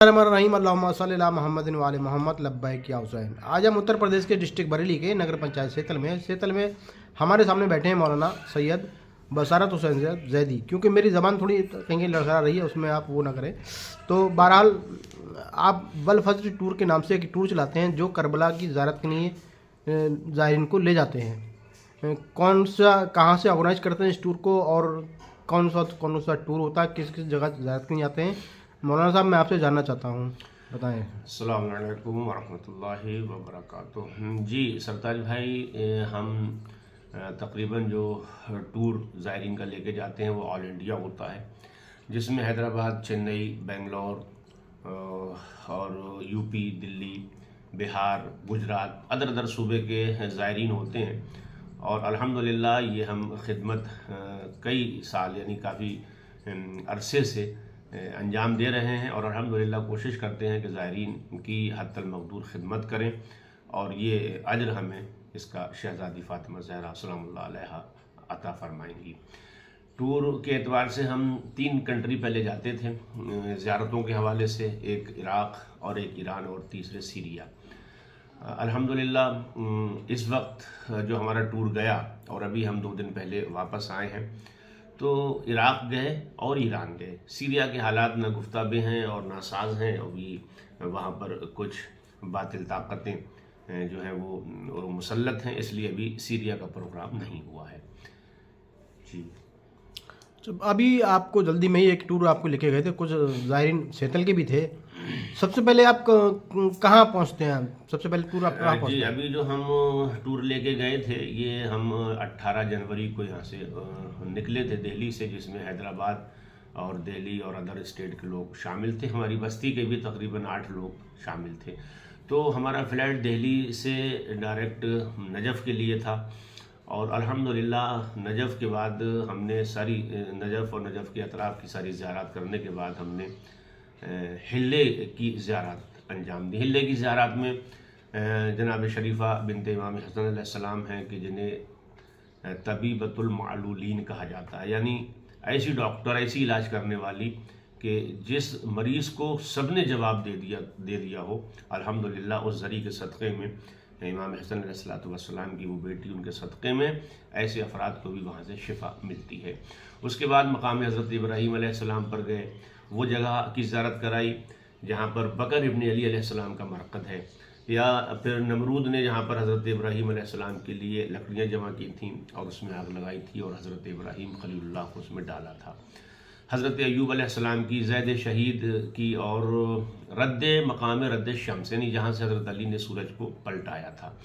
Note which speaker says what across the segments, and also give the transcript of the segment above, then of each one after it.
Speaker 1: रहीम अल्लाहुम्मा सल्ली अला मोहम्मद व आले मोहम्मद लब्बैक या हुसैन। आज हम उत्तर प्रदेश के डिस्ट्रिक्ट बरेली के नगर पंचायत सेतल में हमारे सामने बैठे हैं मौलाना सैयद बसारत हुसैन जैदी। क्योंकि मेरी ज़बान थोड़ी कहीं लड़खड़ा रही है, उसमें आप वो ना करें। तो बहरहाल आप वल फजर टूर के नाम से एक टूर चलाते हैं जो करबला की ज़ियारत के लिए ज़ायरीन को ले जाते हैं। कौन सा कहाँ से ऑर्गेनाइज करते हैं इस टूर को, और कौन सा टूर होता है, किस किस जगह ज़ियारत के लिए जाते हैं? मौलाना साहब, मैं आपसे जानना चाहता हूँ, बताएं।
Speaker 2: अस्सलामु अलैकुम वरहमतुल्लाहि वबरकातुहू। जी सरताज भाई, हम तकरीबन जो टूर ज़ायरीन का लेके जाते हैं वो ऑल इंडिया होता है, जिसमें हैदराबाद, चेन्नई, बेंगलोर और यूपी, दिल्ली, बिहार, गुजरात, अदर सूबे के ज़ायरीन होते हैं। और अल्हम्दुलिल्लाह ये हम खिदमत कई साल यानी काफ़ी अरसे से अंजाम दे रहे हैं, और अल्हम्दुलिल्लाह कोशिश करते हैं कि ज़ायरीन की हद्दल मक़दूर खिदमत करें, और ये अजर हमें इसका शहज़ादी फ़ातिमा ज़हरा सलामुल्लाह अलैहा अता फ़रमाएंगी। टूर के एतबार से हम 3 कंट्री पहले जाते थे ज़ियारतों के हवाले से, एक इराक़ और एक ईरान और तीसरे सीरिया। अल्हम्दुलिल्लाह इस वक्त जो हमारा टूर गया, और अभी हम 2 दिन पहले वापस आए हैं, तो इराक़ गए और ईरान गए। सीरिया के हालात ना गुफ्ताबे हैं और ना साज हैं, अभी वहाँ पर कुछ बातिल ताकतें जो हैं वो मुसल्लत हैं, इसलिए अभी सीरिया का प्रोग्राम नहीं हुआ है। जी,
Speaker 1: तो अभी आपको जल्दी में ही एक टूर आपको लेके गए थे, कुछ ज़ायरीन सेतल के भी थे। सबसे पहले आप कहाँ पहुँचते हैं? सबसे पहले टूर आप कहाँ
Speaker 2: जी
Speaker 1: पहुँचते हैं?
Speaker 2: अभी जो हम टूर लेके गए थे, ये हम 18 जनवरी को यहाँ से निकले थे दिल्ली से, जिसमें हैदराबाद और दिल्ली और अदर स्टेट के लोग शामिल थे। हमारी बस्ती के भी तकरीबन 8 लोग शामिल थे। तो हमारा फ़्लाइट दिल्ली से डायरेक्ट नजफ़ के लिए था, और अल्हम्दुलिल्लाह नजफ़ के बाद हमने सारी नजफ़ और नजफ़ के अतराफ़ की सारी ज़ियारत करने के बाद हमने हिल्ले की ज़ियारत अंजाम दी। हिल्ले की ज़ियारत में जनाब शरीफ़ा बिनते इमाम हसन अलैहिस्सलाम हैं कि जिन्हें तबीबतुल मालूलीन कहा जाता है, यानी ऐसी डॉक्टर, ऐसी इलाज करने वाली कि जिस मरीज़ को सब ने जवाब दे दिया हो। अल्हम्दुलिल्लाह उस ज़री के सदक़े में, इमाम हसन अलैहिस्सलाम की वो बेटी, उनके सदक़े में ऐसे अफराद को भी वहाँ से शिफा मिलती है। उसके बाद मकाम हज़रत इब्राहीम अलैहिस्सलाम पर गए, वो जगह की ज़ियारत कराई जहाँ पर बकर इब्न अली अलैहिस्सलाम का मरक़द है, या फिर नमरूद ने जहाँ पर हज़रत इब्राहीम अलैहिस्सलाम के लिए लकड़ियाँ जमा की थीं और उसमें आग लगाई थी, और हज़रत इब्राहीम खलीलुल्लाह को उसमें डाला था। हज़रत अय्यूब अलैहिस्सलाम की ज़ैद शहीद की, और मकाम रद्द शम्स, यानी जहाँ से हज़रत अली ने सूरज को पलटाया था।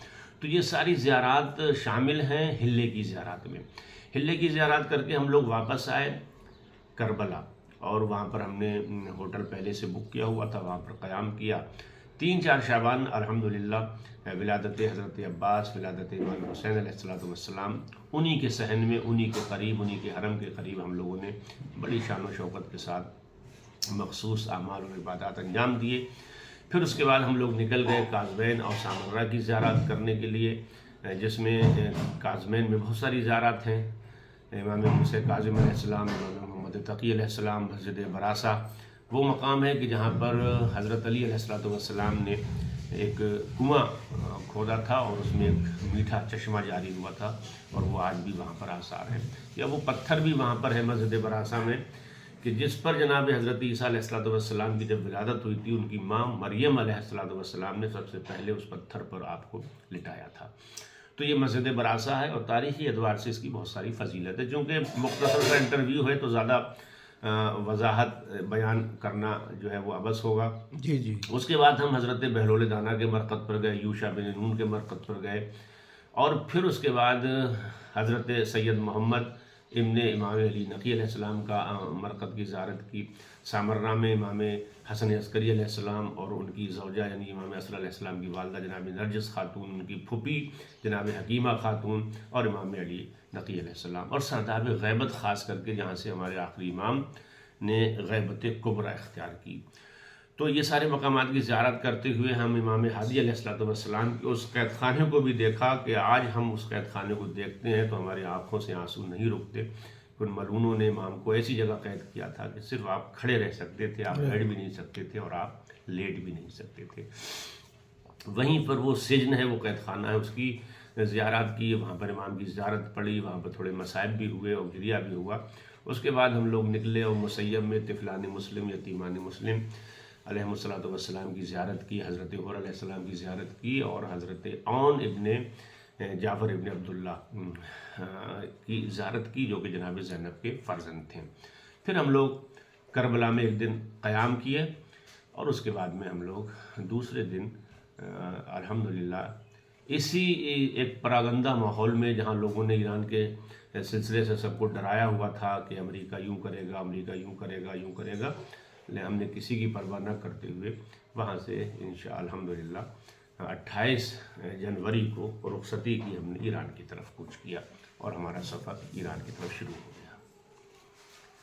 Speaker 2: तो ये सारी ज़ियारत शामिल हैं हिल्ले की ज़ियारत में। हिल्ले की ज़ियारत करके हम लोग वापस आए करबला, और वहाँ पर हमने होटल पहले से बुक किया हुआ था, वहाँ पर क़याम किया। 3-4 शाबान अल्हम्दुलिल्लाह विलादत हज़रत अब्बास, विलादत इमाम हुसैन अलैहिस्सलाम, उन्हीं के सहन में, उन्हीं के करीब, उन्हीं के हरम के करीब हम लोगों ने बड़ी शान व शौकत के साथ मखसूस आमाल और इबादत अंजाम दिए। फिर उसके बाद हम लोग निकल गए काज़मैन और सामर्रा की ज़ियारत करने के लिए, जिसमें काज़मैन में बहुत सारी ज़ियारत हैं। इमाम मूसा काज़िम अलैहिस्सलाम, इमाम मोहम्मद तकी अलैहिस्सलाम, मस्जिद बरासा वो मकाम है कि जहाँ पर हज़रत अली अलैहिस्सलाम ने एक कुआं खोदा था और उसमें एक मीठा चश्मा जारी हुआ था, और वो आज भी वहाँ पर आसार है। या वो पत्थर भी वहाँ पर है मस्जिद बरासा में, कि जिस पर जनाब हज़रत ईसा अलैहिस्सलाम की जब विलादत हुई थी, उनकी माँ मरियम अलैहिस्सलाम ने सबसे पहले उस पत्थर पर आपको लिटाया था। तो ये मस्जिद बरासा है, और तारीख़ी एतबार से इसकी बहुत सारी फजीलत है। चूँकि मुख्तसर सा इंटरव्यू है तो ज़्यादा वजाहत बयान करना जो है वो अबस होगा।
Speaker 1: जी जी।
Speaker 2: उसके बाद हम हज़रत बहलोल दाना के मरक़द पर गए, यूशा बिन नून के मरक़द पर गए, और फिर उसके बाद हज़रत सैयद मोहम्मद इब्न इमाम अली नकी अलैहिस्सलाम का मरक़द की ज़ियारत की। सामर्रा में इमाम हसन अस्करी अलैहिस्सलाम और उनकी ज़ौजा यानी इमाम असर अलैहिस्सलाम की वालदा जनाब नरजिस खातून, उनकी फूफी जनाब हकीमा खातून, और इमाम अली नकी अलैहिस्सलाम, और सरदाब ग़ैबत ख़ास करके जहाँ से हमारे आखिरी इमाम ने ग़ैबत कुबरा इख्तियार की। तो ये सारे मकामात की ज़ियारत करते हुए हम इमाम हादी अलैहिस्सलाम के उस कैद खाने को भी देखा, कि आज हम उस कैद खाने को देखते हैं तो हमारी आँखों से आंसू नहीं रुकते, ان ملعونوں نے امام کو ایسی جگہ قید کیا تھا کہ صرف آپ کھڑے رہ سکتے تھے، آپ بیٹھ بھی نہیں سکتے تھے اور آپ لیٹ بھی نہیں سکتے تھے۔ وہیں پر وہ سجن ہے، وہ قید خانہ ہے، اس کی زیارت کی، وہاں پر امام کی زیارت پڑی، وہاں پر تھوڑے مصائب بھی ہوئے اور گریہ بھی ہوا۔ اس کے بعد ہم لوگ نکلے اور مسیب میں طفلان مسلم، یتیمان مسلم علیہ الصلوۃ والسلام کی زیارت کی، حضرت عمر علیہ السلام کی زیارت کی، اور حضرت عون ابن جعفر ابن عبداللہ کی زیارت کی، جو کہ جناب زینب کے فرزند تھے۔ پھر ہم لوگ کربلا میں ایک دن قیام کیے، اور اس کے بعد میں ہم لوگ دوسرے دن الحمدللہ اسی ایک پراگندہ ماحول میں، جہاں لوگوں نے ایران کے سلسلے سے سب کو ڈرایا ہوا تھا کہ امریکہ یوں کرے گا، امریکہ یوں کرے گا، یوں کرے گا، لیکن ہم نے کسی کی پرواہ نہ کرتے ہوئے وہاں سے الحمدللہ 28 جنوری کو رخصتی کی، ہم نے ایران کی طرف کوچ کیا اور ہمارا سفر ایران کی طرف شروع ہو گیا۔